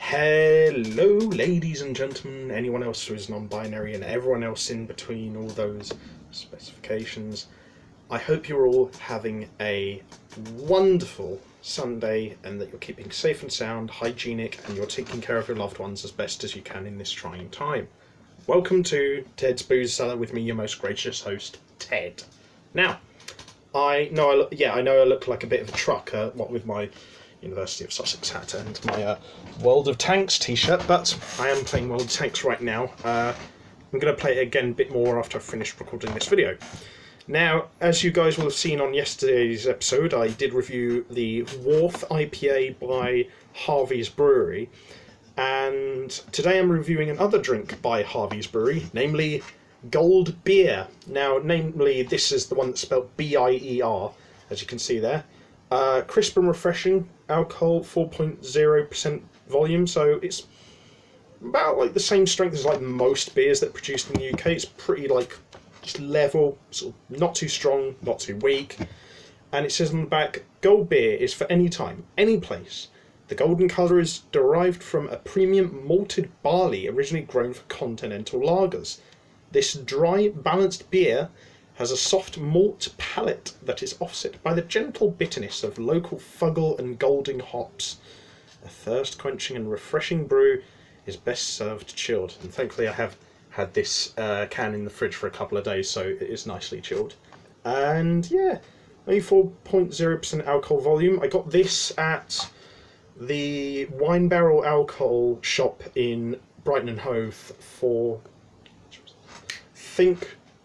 Hello, ladies and gentlemen, anyone else who is non-binary and everyone else in between all those specifications. I hope you're all having a wonderful Sunday and that you're keeping safe and sound, hygienic, and you're taking care of your loved ones as best as you can in this trying time. Welcome to Ted's Booze Cellar with me, your most gracious host, Ted. Now, I know I look like a bit of a trucker, what with my University of Sussex hat and my World of Tanks t-shirt, but I am playing World of Tanks right now. I'm going to play it again a bit more after I've finished recording this video. Now, as you guys will have seen on yesterday's episode, I did review the Wharf IPA by Harvey's Brewery, and today I'm reviewing another drink by Harvey's Brewery, namely Gold Bier. Now, this is the one that's spelled B-I-E-R, as you can see there. Crisp and refreshing, alcohol 4.0% volume, so it's about like the same strength as like most beers that are produced in the UK. It's pretty like just level, sort of not too strong, not too weak. And it says on the back, Gold Bier is for any time, any place. The golden colour is derived from a premium malted barley originally grown for continental lagers. This dry, balanced beer has a soft malt palate that is offset by the gentle bitterness of local Fuggle and Golding hops. A thirst-quenching and refreshing brew is best served chilled. And thankfully I have had this can in the fridge for a couple of days, so it is nicely chilled. And yeah, only 4.0% alcohol volume. I got this at the Wine Barrel Alcohol shop in Brighton and Hove for,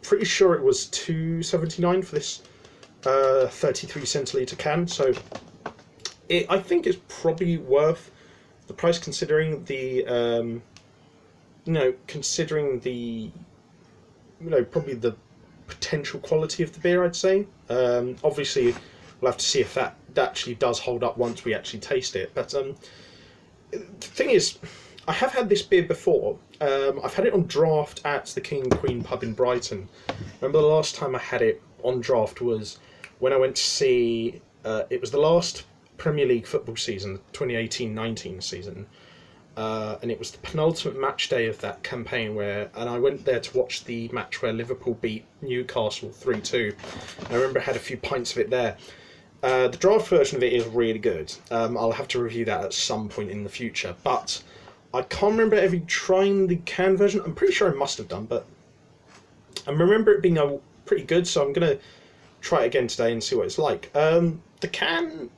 pretty sure it was $2.79 for this 33 centilitre can, so I think it's probably worth the price considering the probably the potential quality of the beer, I'd say. Obviously we'll have to see if that actually does hold up once we actually taste it, but the thing is, I have had this beer before. I've had it on draft at the King and Queen pub in Brighton. Remember the last time I had it on draft was when I went to see, it was the last Premier League football season, 2018-19 season, and it was the penultimate match day of that campaign and I went there to watch the match where Liverpool beat Newcastle 3-2. I remember I had a few pints of it there. The draft version of it is really good. I'll have to review that at some point in the future, but I can't remember ever trying the can version. I'm pretty sure I must have done, but I remember it being pretty good, so I'm going to try it again today and see what it's like. The can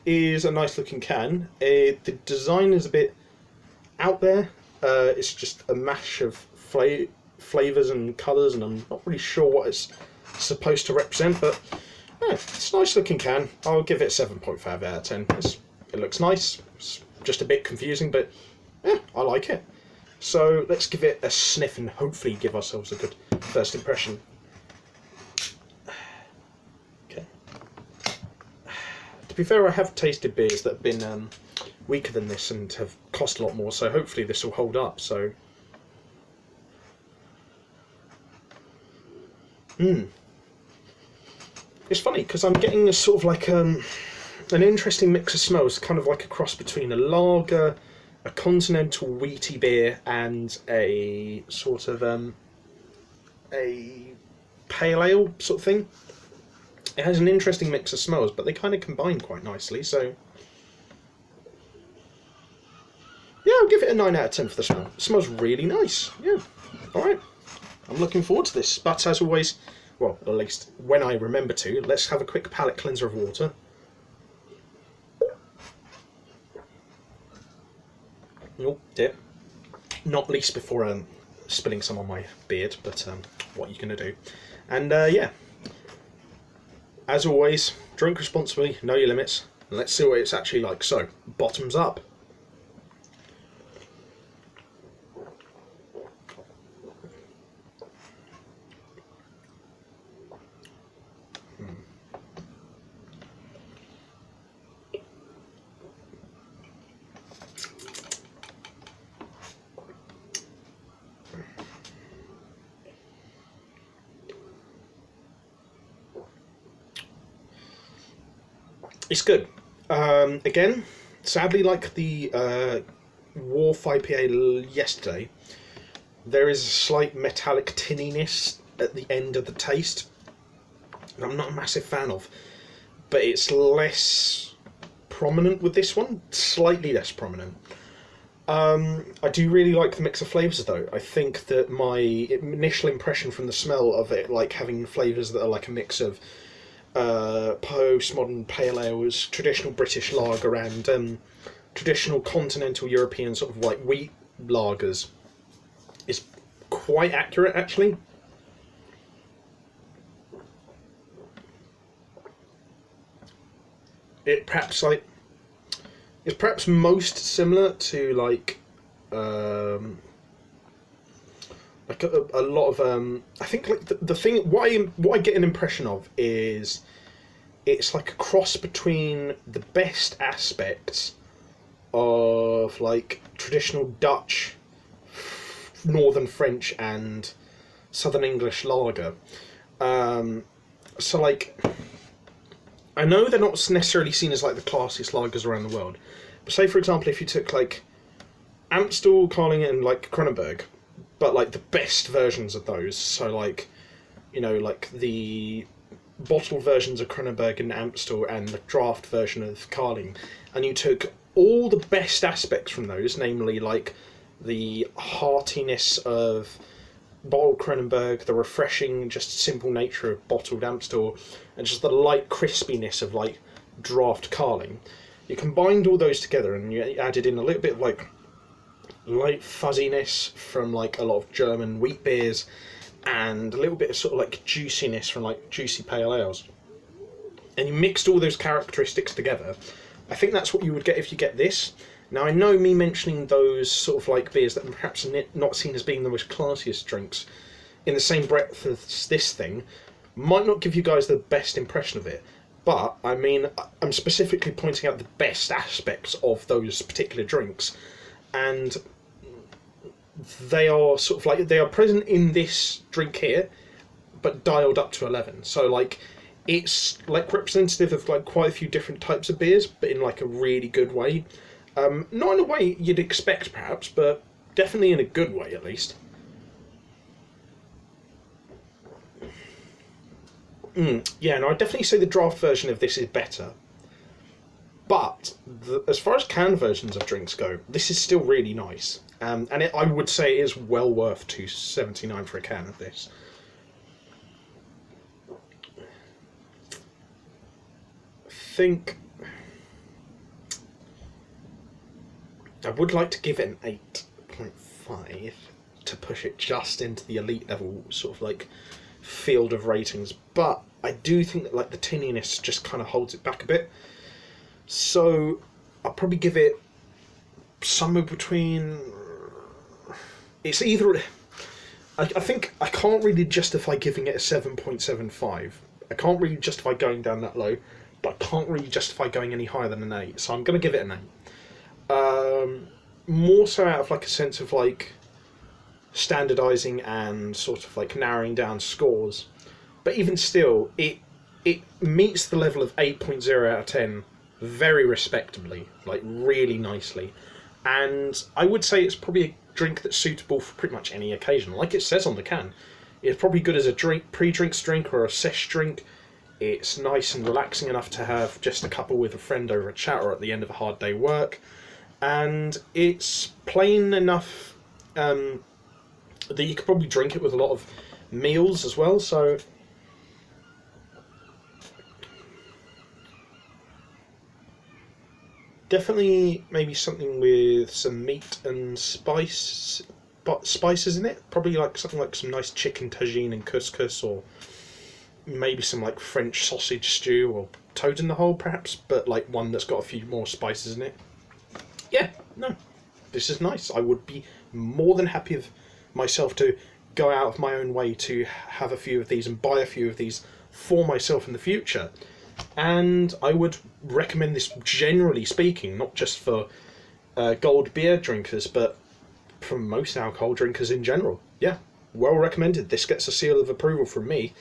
is a nice looking can. The design is a bit out there. It's just a mash of flavours and colours, and I'm not really sure what it's supposed to represent, but yeah, it's a nice looking can. I'll give it a 7.5 out of 10. It looks nice. It's just a bit confusing, but yeah, I like it. So let's give it a sniff and hopefully give ourselves a good first impression. Okay. To be fair, I have tasted beers that have been weaker than this and have cost a lot more, so hopefully this will hold up. So, It's funny because I'm getting a sort of like an interesting mix of smells, kind of like a cross between a lager, a continental wheaty beer, and a sort of a pale ale sort of thing. It has an interesting mix of smells, but they kind of combine quite nicely, so yeah, I'll give it a 9 out of 10 for the smell. It smells really nice. Yeah, alright. I'm looking forward to this, but as always, well, at least when I remember to, let's have a quick palate cleanser of water. Oh dear. Not least before spilling some on my beard, but what are you going to do? And yeah, as always, drink responsibly, know your limits, and let's see what it's actually like. So, bottoms up. It's good. Again, sadly, like the Wharf IPA yesterday, there is a slight metallic tinniness at the end of the taste. I'm not a massive fan of, but it's less prominent with this one, slightly less prominent. I do really like the mix of flavours though. I think that my initial impression from the smell of it, like having flavours that are like a mix of postmodern pale ales, traditional British lager, and traditional continental European sort of like wheat lagers, is quite accurate actually. It's perhaps most similar to like a lot of I think like the thing what I get an impression of is it's like a cross between the best aspects of like traditional Dutch, Northern French, and Southern English lager. So like, I know they're not necessarily seen as like the classiest lagers around the world, but say for example if you took like Amstel, Carling, and like Kronenberg, but like the best versions of those, so like, you know, like the bottled versions of Kronenberg and Amstel and the draft version of Carling, and you took all the best aspects from those, namely like the heartiness of bottled Kronenberg, the refreshing, just simple nature of bottled Amstel, and just the light crispiness of like draft Carling. You combined all those together and you added in a little bit of like light fuzziness from like a lot of German wheat beers, and a little bit of sort of like juiciness from like juicy pale ales, and you mixed all those characteristics together. I think that's what you would get if you get this. Now I know me mentioning those sort of like beers that are perhaps not seen as being the most classiest drinks in the same breath as this thing might not give you guys the best impression of it, but I mean I'm specifically pointing out the best aspects of those particular drinks, and they are sort of like, they are present in this drink here but dialed up to 11. So like it's like representative of like quite a few different types of beers, but in like a really good way. Not in a way you'd expect perhaps, but definitely in a good way at least. Yeah, no, I'd definitely say the draft version of this is better. But as far as canned versions of drinks go, this is still really nice. And I would say it is well worth $2.79 for a can of this. I would like to give it an 8.5 to push it just into the elite level sort of like field of ratings, but I do think that like the tinniness just kind of holds it back a bit. So I'll probably give it somewhere between, it's either, I think I can't really justify giving it a 7.75. I can't really justify going down that low, but I can't really justify going any higher than an 8, so I'm going to give it an 8. More so out of like a sense of like standardizing and sort of like narrowing down scores, but even still it meets the level of 8.0 out of 10 very respectably, like really nicely. And I would say it's probably a drink that's suitable for pretty much any occasion. Like it says on the can, it's probably good as a pre-drinks drink or a sesh drink. It's nice and relaxing enough to have just a couple with a friend over a chat or at the end of a hard day work. And it's plain enough that you could probably drink it with a lot of meals as well. So definitely maybe something with some meat and spices in it. Probably like something like some nice chicken tagine and couscous, or maybe some like French sausage stew or toad in the hole perhaps, but like one that's got a few more spices in it. Yeah, no, this is nice. I would be more than happy of myself to go out of my own way to have a few of these and buy a few of these for myself in the future. And I would recommend this generally speaking, not just for gold beer drinkers, but for most alcohol drinkers in general. Yeah, well recommended. This gets a seal of approval from me.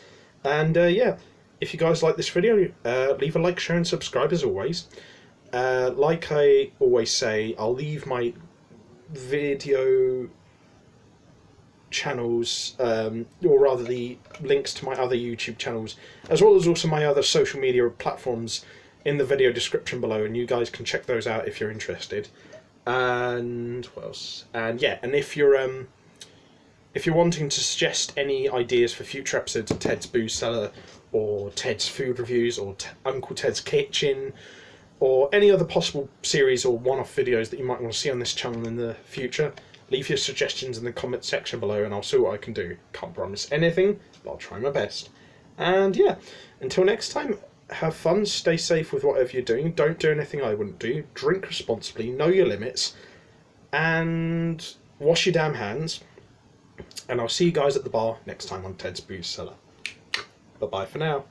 And yeah, if you guys like this video, leave a like, share and subscribe as always. Like I always say, I'll leave my video channels, or rather the links to my other YouTube channels, as well as also my other social media platforms in the video description below, and you guys can check those out if you're interested. And what else? And yeah, and if you're wanting to suggest any ideas for future episodes of Ted's Booze Cellar, or Ted's Food Reviews, or Uncle Ted's Kitchen, or any other possible series or one-off videos that you might want to see on this channel in the future, leave your suggestions in the comment section below and I'll see what I can do. Can't promise anything, but I'll try my best. And yeah, until next time, have fun, stay safe with whatever you're doing, don't do anything I wouldn't do, drink responsibly, know your limits, and wash your damn hands. And I'll see you guys at the bar next time on Ted's Booze Cellar. Bye-bye for now.